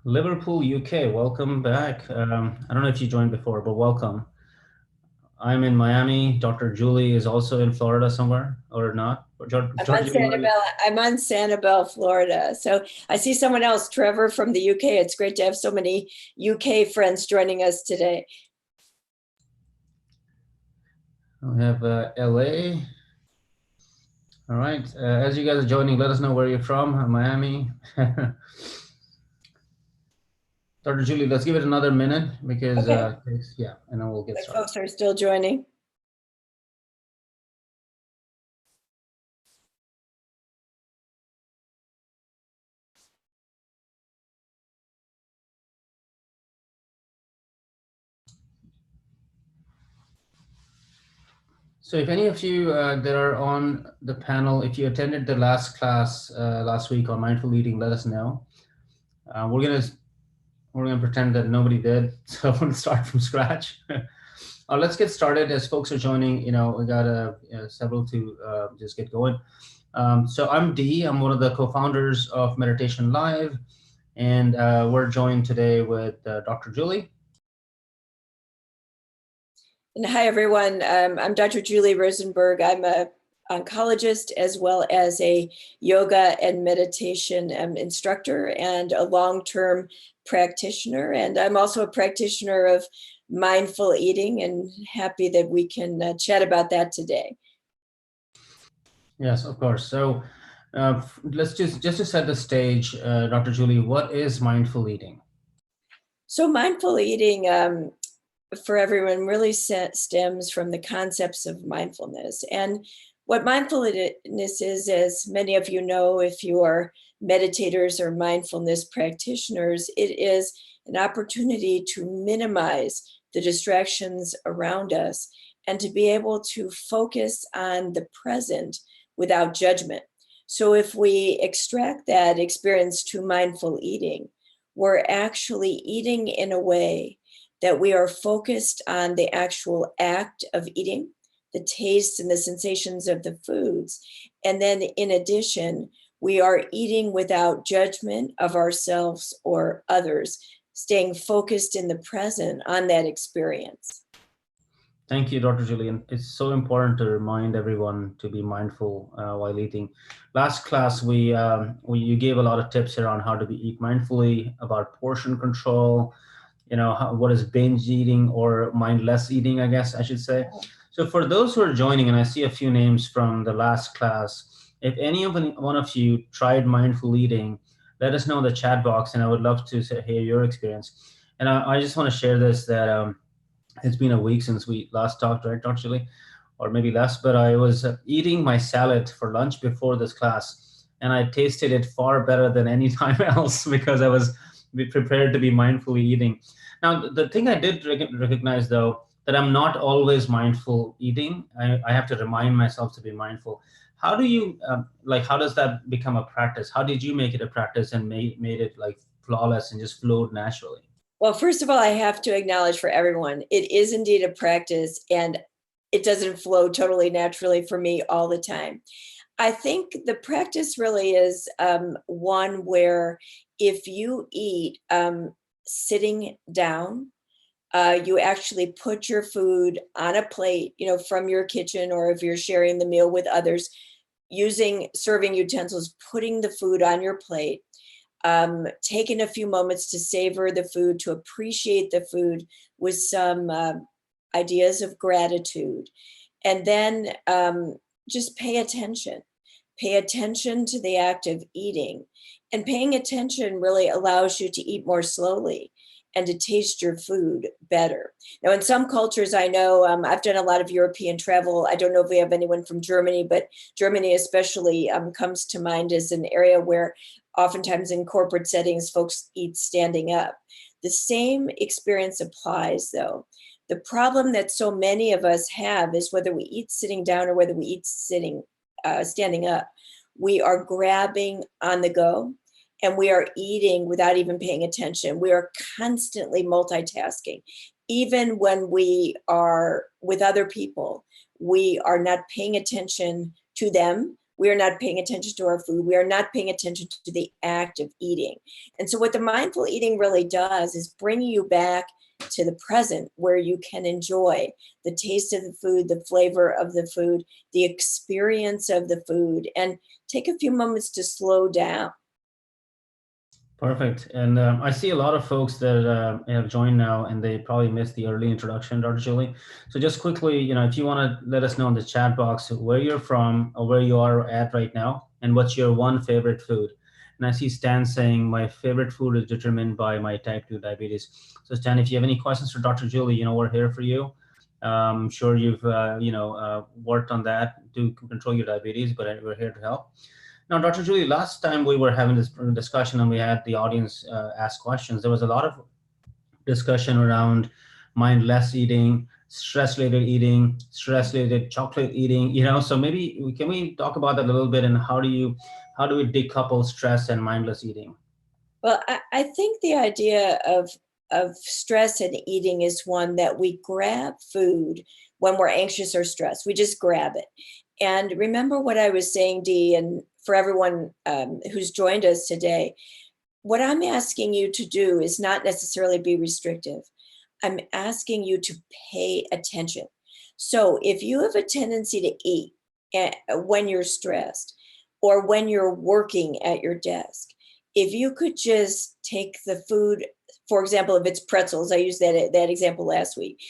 Liverpool, UK, welcome back. I don't know if you joined before, but welcome. I'm in Miami. Dr. Julie is also in Florida somewhere, or not? Dr. Julie, where are you? I'm on Sanibel, Florida. So I see someone else, Trevor from the UK. It's great to have so many UK friends joining us today. We have LA. All right. As you guys are joining, let us know where you're from. Miami. Dr. Julie, let's give it another minute because, Okay. yeah, and then we'll get Like started. folks are still joining. So if any of you that are on the panel, if you attended the last class last week on mindful eating, let us know. We're gonna pretend that nobody did, so I'm gonna start from scratch. Let's get started. As folks are joining, we got several to just get going. So I'm Dee. I'm one of the co-founders of Meditation Live, and we're joined today with Dr. Julie. And hi, everyone. I'm Dr. Julie Rosenberg. I'm a oncologist as well as a yoga and meditation instructor and a long-term practitioner. And I'm also a practitioner of mindful eating and happy that we can chat about that today. Yes, of course. So let's just to set the stage, Dr. Julie, what is mindful eating? So mindful eating for everyone really stems from the concepts of mindfulness. And what mindfulness is, as many of you know, if you are meditators or mindfulness practitioners, it is an opportunity to minimize the distractions around us and to be able to focus on the present without judgment. So if we extract that experience to mindful eating, we're actually eating in a way that we are focused on the actual act of eating, the tastes and the sensations of the foods. And then in addition, we are eating without judgment of ourselves or others, staying focused in the present on that experience. Thank you, Dr. Julian. It's so important to remind everyone to be mindful while eating. Last class, you gave a lot of tips around how to eat mindfully, about portion control, what is binge eating or mindless eating, I guess I should say. So for those who are joining, and I see a few names from the last class, if any of one of you tried mindful eating, let us know in the chat box, and I would love to hear your experience. And I just want to share this that. It's been a week since we last talked, right, Dr. Julie? Or maybe less, but I was eating my salad for lunch before this class, and I tasted it far better than any time else because I was prepared to be mindfully eating. Now, the thing I did recognize, though, that I'm not always mindful eating. I have to remind myself to be mindful. How do you, how does that become a practice? How did you make it a practice and made it like flawless and just flowed naturally? Well, first of all, I have to acknowledge for everyone, it is indeed a practice and it doesn't flow totally naturally for me all the time. I think the practice really is one where if you eat sitting down, you actually put your food on a plate, from your kitchen, or if you're sharing the meal with others, using serving utensils, putting the food on your plate, taking a few moments to savor the food, to appreciate the food with some ideas of gratitude. And then just pay attention. Pay attention to the act of eating. And paying attention really allows you to eat more slowly and to taste your food better. Now, in some cultures, I know I've done a lot of European travel. I don't know if we have anyone from Germany, but Germany especially comes to mind as an area where oftentimes in corporate settings, folks eat standing up. The same experience applies, though. The problem that so many of us have is whether we eat sitting down or whether we eat standing up, we are grabbing on the go and we are eating without even paying attention. We are constantly multitasking. Even when we are with other people, we are not paying attention to them. we are not paying attention to our food. We are not paying attention to the act of eating. And so what the mindful eating really does is bring you back to the present, where you can enjoy the taste of the food, the flavor of the food, the experience of the food, and take a few moments to slow down. Perfect. And I see a lot of folks that have joined now, and they probably missed the early introduction, Dr. Julie. So just quickly, if you want to let us know in the chat box where you're from or where you are at right now, and what's your one favorite food. And I see Stan saying, my favorite food is determined by my type 2 diabetes. So Stan, if you have any questions for Dr. Julie, we're here for you. I'm sure you've, worked on that to control your diabetes, but we're here to help. Now, Dr. Julie, last time we were having this discussion and we had the audience ask questions, there was a lot of discussion around mindless eating, stress-related eating, stress-related chocolate eating, so maybe can we talk about that a little bit, and how do we decouple stress and mindless eating? Well, I think the idea of stress and eating is one that we grab food when we're anxious or stressed. We just grab it. And remember what I was saying, Dee, and for everyone who's joined us today, what I'm asking you to do is not necessarily be restrictive. I'm asking you to pay attention. So if you have a tendency to eat when you're stressed or when you're working at your desk, if you could just take the food, for example, if it's pretzels, I used that example last week.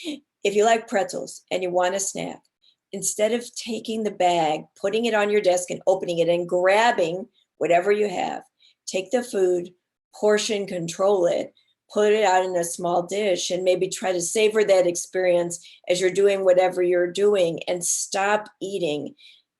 If you like pretzels and you want a snack, instead of taking the bag, putting it on your desk and opening it and grabbing whatever you have, take the food, portion control it, put it out in a small dish, and maybe try to savor that experience as you're doing whatever you're doing, and stop eating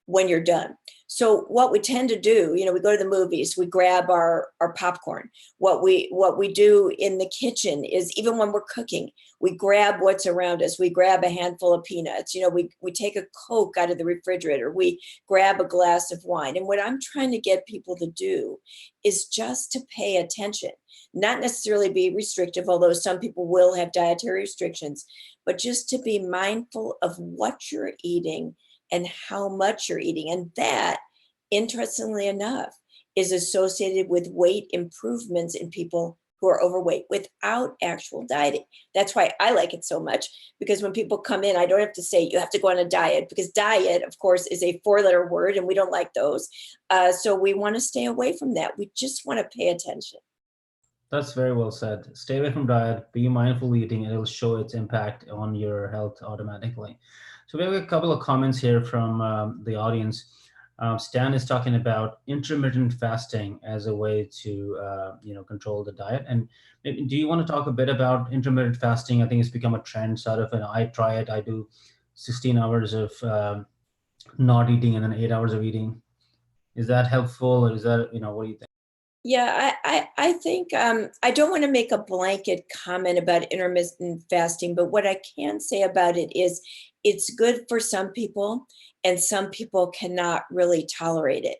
when you're done. So what we tend to do, we go to the movies, we grab our popcorn. What we do in the kitchen is, even when we're cooking, we grab what's around us. We grab a handful of peanuts. We take a Coke out of the refrigerator. We grab a glass of wine. And what I'm trying to get people to do is just to pay attention, not necessarily be restrictive, although some people will have dietary restrictions, but just to be mindful of what you're eating and how much you're eating. And that, interestingly enough, is associated with weight improvements in people who are overweight without actual dieting. That's why I like it so much, because when people come in, I don't have to say you have to go on a diet, because diet, of course, is a 4-letter word and we don't like those. So we want to stay away from that. We just want to pay attention. That's very well said. Stay away from diet, be mindful eating, and it'll show its impact on your health automatically. So we have a couple of comments here from the audience. Stan is talking about intermittent fasting as a way to, control the diet. And maybe, do you want to talk a bit about intermittent fasting? I think it's become a trend, sort of, and I try it. I do 16 hours of not eating and then 8 hours of eating. Is that helpful, or is that, what do you think? Yeah, I think I don't want to make a blanket comment about intermittent fasting, but what I can say about it is it's good for some people, and some people cannot really tolerate it.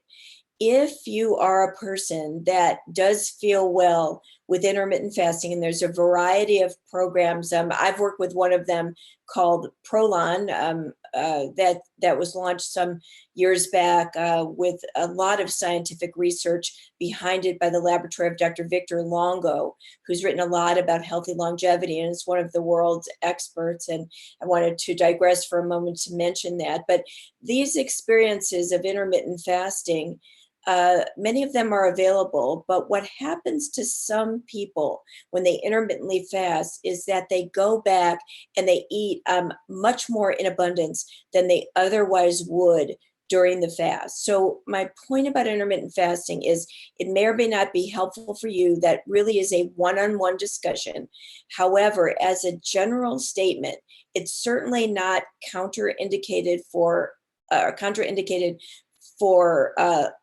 If you are a person that does feel well with intermittent fasting, and there's a variety of programs, I've worked with one of them called Prolon, that was launched some years back with a lot of scientific research behind it by the laboratory of Dr. Victor Longo, who's written a lot about healthy longevity and is one of the world's experts. And I wanted to digress for a moment to mention that. But these experiences of intermittent fasting, many of them are available, but what happens to some people when they intermittently fast is that they go back and they eat much more in abundance than they otherwise would during the fast. So my point about intermittent fasting is it may or may not be helpful for you. That really is a one-on-one discussion. However, as a general statement, it's certainly not contraindicated for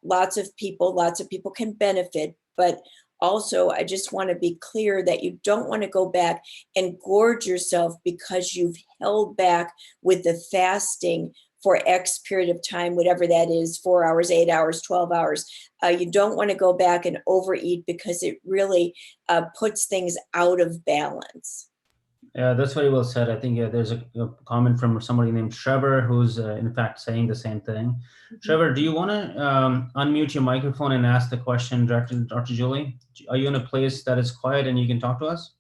lots of people. Lots of people can benefit, but also I just want to be clear that you don't want to go back and gorge yourself because you've held back with the fasting for X period of time, whatever that is, 4 hours, 8 hours, 12 hours. You don't want to go back and overeat, because it really puts things out of balance. Yeah, that's very well said. I think there's a comment from somebody named Trevor who's in fact saying the same thing. Mhm. Trevor, do you want to unmute your microphone and ask the question directly to Dr. Julie? Are you in a place that is quiet and you can talk to us?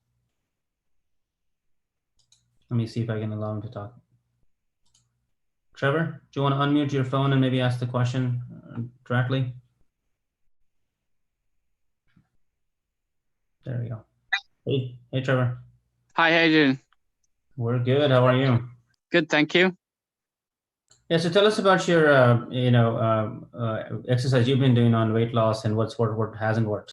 Let me see if I can allow him to talk. Trevor, do you want to unmute your phone and maybe ask the question directly? There we go. Hey, Trevor. Hi, how you doing? We're good. How are you? Good, thank you. Yeah, so tell us about your, exercise you've been doing on weight loss and what's worked, what hasn't worked.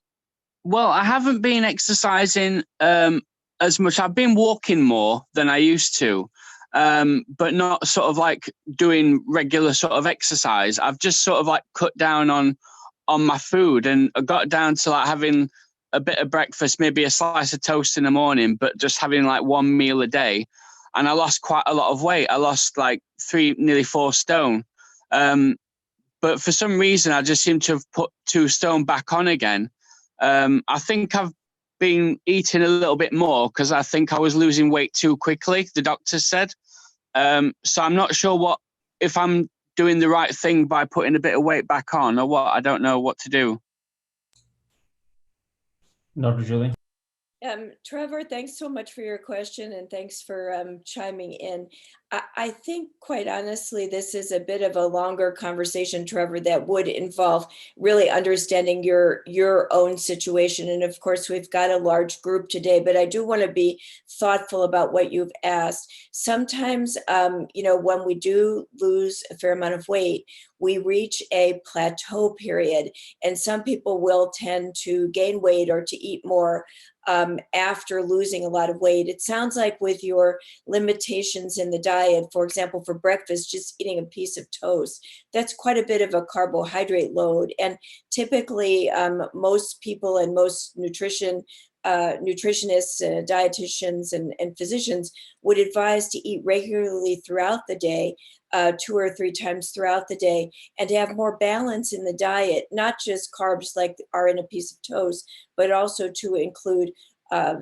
Well, I haven't been exercising as much. I've been walking more than I used to, but not sort of like doing regular sort of exercise. I've just sort of like cut down on my food, and I got down to like having a bit of breakfast, maybe a slice of toast in the morning, but just having like one meal a day. And I lost quite a lot of weight. I lost like nearly 4 stone. But for some reason, I just seem to have put 2 stone back on again. I think I've been eating a little bit more because I think I was losing weight too quickly, the doctor said. So I'm not sure if I'm doing the right thing by putting a bit of weight back on or what. I don't know what to do. Dr. Julie? Trevor, thanks so much for your question, and thanks for chiming in. I think, quite honestly, this is a bit of a longer conversation, Trevor, that would involve really understanding your own situation. And of course, we've got a large group today, but I do want to be thoughtful about what you've asked. Sometimes, when we do lose a fair amount of weight, we reach a plateau period, and some people will tend to gain weight or to eat more after losing a lot of weight. It sounds like with your limitations in the diet, for example, for breakfast, just eating a piece of toast, that's quite a bit of a carbohydrate load. And typically, most people and most nutritionists, dietitians, and physicians would advise to eat regularly throughout the day, 2 or 3 times throughout the day, and to have more balance in the diet, not just carbs like are in a piece of toast, but also to include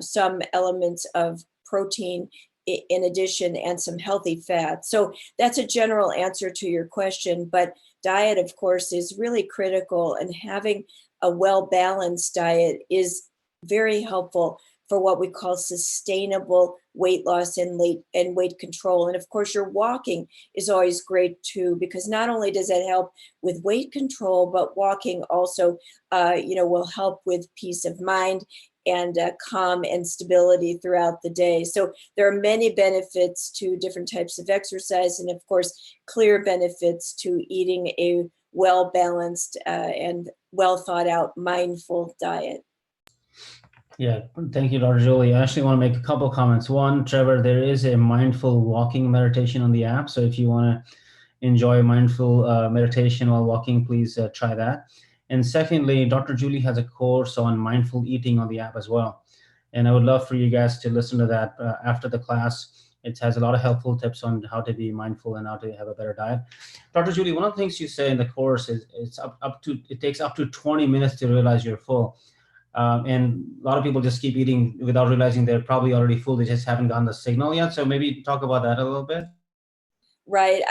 some elements of protein in addition, and some healthy fats. So that's a general answer to your question, but diet, of course, is really critical, and having a well-balanced diet is very helpful for what we call sustainable weight loss and weight control. And of course, your walking is always great too, because not only does it help with weight control, but walking also, will help with peace of mind and calm and stability throughout the day. So there are many benefits to different types of exercise, and of course, clear benefits to eating a well-balanced and well thought out mindful diet. Yeah, thank you, Dr. Julie. I actually want to make a couple comments. One, Trevor, there is a mindful walking meditation on the app. So if you want to enjoy mindful meditation while walking, please try that. And secondly, Dr. Julie has a course on mindful eating on the app as well. And I would love for you guys to listen to that after the class. It has a lot of helpful tips on how to be mindful and how to have a better diet. Dr. Julie, one of the things you say in the course is it takes up to 20 minutes to realize you're full. And a lot of people just keep eating without realizing they're probably already full. They just haven't gotten the signal yet. So maybe talk about that a little bit. Right.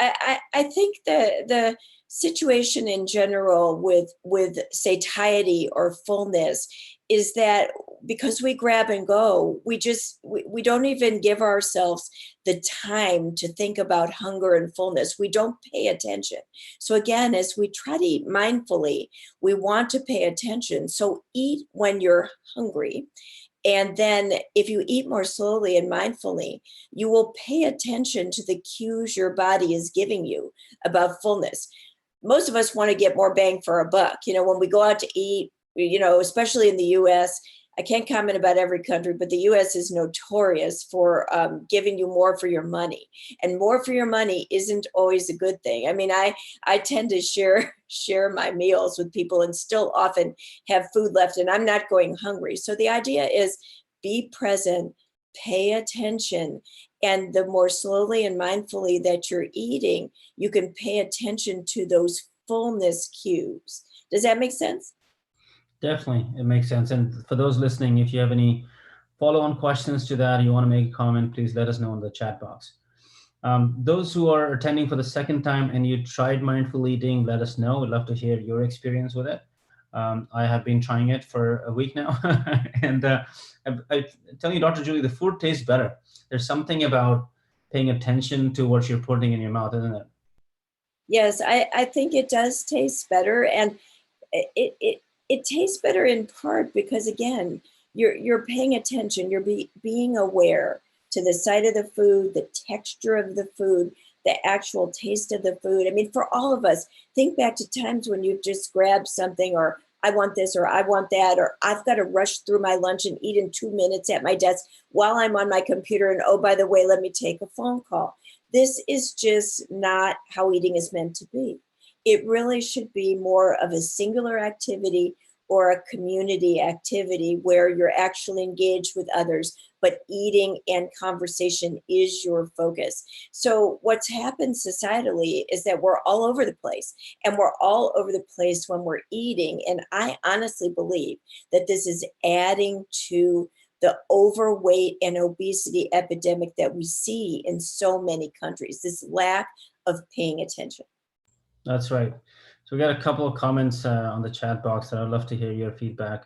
I think the situation in general with satiety or fullness is that because we grab and go, we don't even give ourselves the time to think about hunger and fullness. We don't pay attention. So again, as we try to eat mindfully, we want to pay attention. So eat when you're hungry. And then if you eat more slowly and mindfully, you will pay attention to the cues your body is giving you about fullness. Most of us want to get more bang for our buck. When we go out to eat, especially in the US, I can't comment about every country, but the US is notorious for giving you more for your money. And more for your money isn't always a good thing. I mean, I tend to share my meals with people and still often have food left, and I'm not going hungry. So the idea is be present, pay attention, and the more slowly and mindfully that you're eating, you can pay attention to those fullness cues. Does that make sense? Definitely, it makes sense. And for those listening, if you have any follow-on questions to that, you want to make a comment, please let us know in the chat box. Those who are attending for the second time and you tried mindful eating, let us know. We'd love to hear your experience with it. I have been trying it for a week now. And I tell you, Dr. Julie, the food tastes better. There's something about paying attention to what you're putting in your mouth, isn't it? Yes, I think it does taste better. And it tastes better in part because, again, you're paying attention, you're being aware to the sight of the food, the texture of the food, the actual taste of the food. I mean, for all of us, think back to times when you've just grabbed something, or I want this, or I want that, or I've got to rush through my lunch and eat in 2 minutes at my desk while I'm on my computer. And oh, by the way, let me take a phone call. This is just not how eating is meant to be. It really should be more of a singular activity or a community activity where you're actually engaged with others, but eating and conversation is your focus. So what's happened societally is that we're all over the place, and we're all over the place when we're eating. And I honestly believe that this is adding to the overweight and obesity epidemic that we see in so many countries, this lack of paying attention. That's right. So we got a couple of comments on the chat box that I'd love to hear your feedback.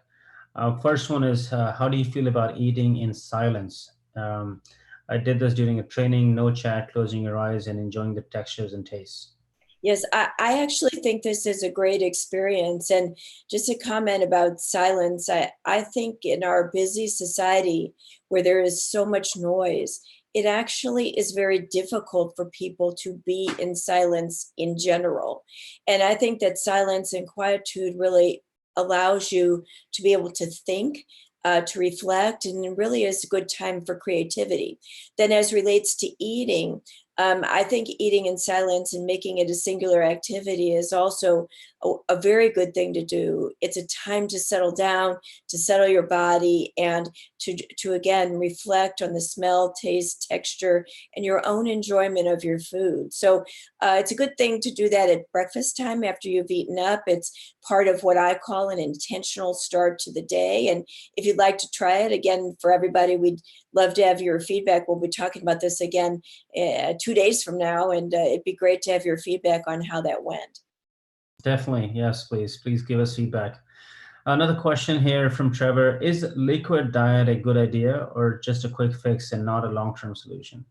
First one is, how do you feel about eating in silence? I did this during a training, no chat, closing your eyes and enjoying the textures and tastes. Yes, I actually think this is a great experience. And just a comment about silence, I think in our busy society where there is so much noise, it actually is very difficult for people to be in silence in general. And I think that silence and quietude really allows you to be able to think, to reflect, and it really is a good time for creativity. Then, as relates to eating, I think eating in silence and making it a singular activity is also a very good thing to do. It's a time to settle down, to settle your body, and to again reflect on the smell, taste, texture, and your own enjoyment of your food. So it's a good thing to do that at breakfast time after you've eaten up. It's part of what I call an intentional start to the day. And if you'd like to try it, again, for everybody, we'd love to have your feedback. We'll be talking about this again 2 days from now, and it'd be great to have your feedback on how that went. Definitely. Yes, please. Please give us feedback. Another question here from Trevor. Is liquid diet a good idea or just a quick fix and not a long-term solution?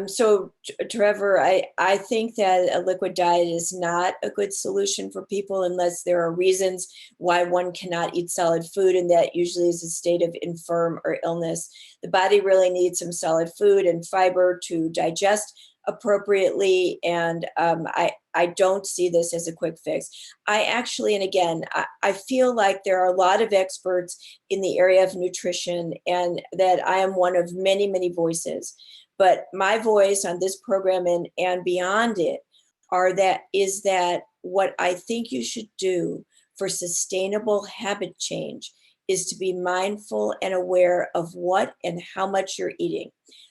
So Trevor, I think that a liquid diet is not a good solution for people unless there are reasons why one cannot eat solid food, and that usually is a state of infirm or illness. The body really needs some solid food and fiber to digest appropriately, and I don't see this as a quick fix. I actually, and again, I feel like there are a lot of experts in the area of nutrition, and that I am one of many, many voices. But my voice on this program and beyond it is that what I think you should do for sustainable habit change is to be mindful and aware of what and how much you're eating.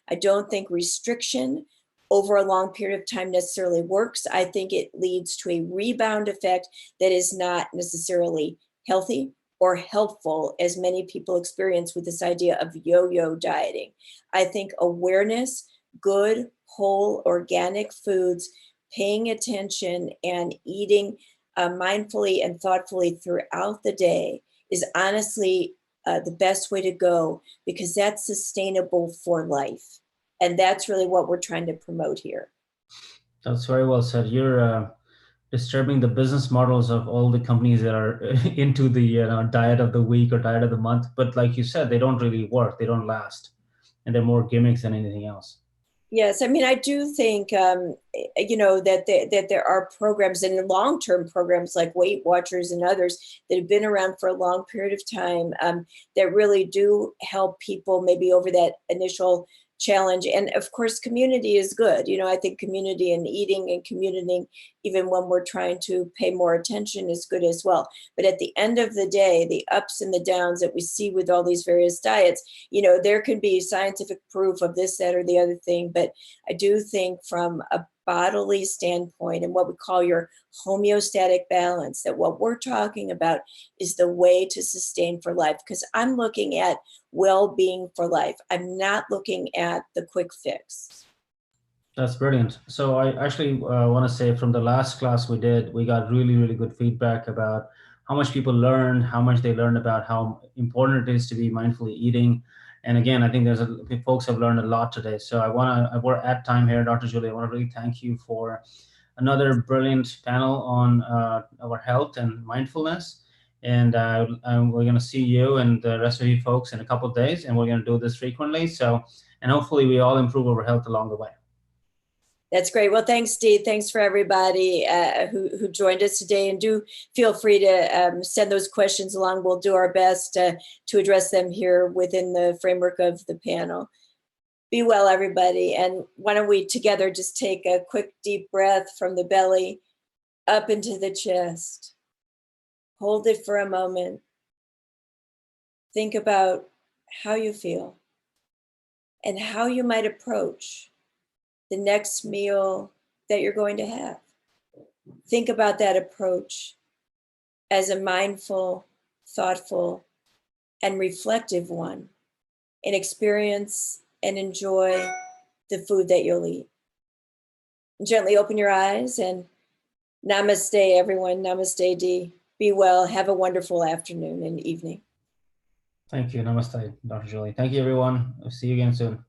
I don't think restriction over a long period of time necessarily works. I think it leads to a rebound effect that is not necessarily healthy or helpful, as many people experience with this idea of yo-yo dieting. I think awareness, good, whole, organic foods, paying attention and eating mindfully and thoughtfully throughout the day is honestly the best way to go, because that's sustainable for life. And that's really what we're trying to promote here. That's very well said. You're disturbing the business models of all the companies that are into the diet of the week or diet of the month. But like you said, they don't really work. They don't last. And they're more gimmicks than anything else. Yes, I mean, I do think, that there are programs and long-term programs like Weight Watchers and others that have been around for a long period of time that really do help people maybe over that initial challenge. And of course, community is good. I think community and eating and community, even when we're trying to pay more attention, is good as well. But at the end of the day, the ups and the downs that we see with all these various diets, there can be scientific proof of this, that, or the other thing. But I do think from a bodily standpoint and what we call your homeostatic balance, that what we're talking about is the way to sustain for life, because I'm looking at well-being for life. I'm not looking at the quick fix. That's brilliant. So I actually want to say from the last class we did, we got really, really good feedback about how much people learned, how much they learned about how important it is to be mindfully eating. And again, I think folks have learned a lot today. So we're at time here, Dr. Julie. I want to really thank you for another brilliant panel on our health and mindfulness. And we're going to see you and the rest of you folks in a couple of days, and we're going to do this frequently. So, and hopefully we all improve our health along the way. That's great. Well, thanks, Steve. Thanks for everybody who joined us today. And do feel free to send those questions along. We'll do our best to address them here within the framework of the panel. Be well, everybody. And why don't we together just take a quick, deep breath from the belly up into the chest. Hold it for a moment. Think about how you feel and how you might approach the next meal that you're going to have. Think about that approach as a mindful, thoughtful, and reflective one, and experience and enjoy the food that you'll eat. Gently open your eyes and namaste, everyone. Namaste, Dee. Be well. Have a wonderful afternoon and evening. Thank you. Namaste, Dr. Julie. Thank you, everyone. I'll see you again soon.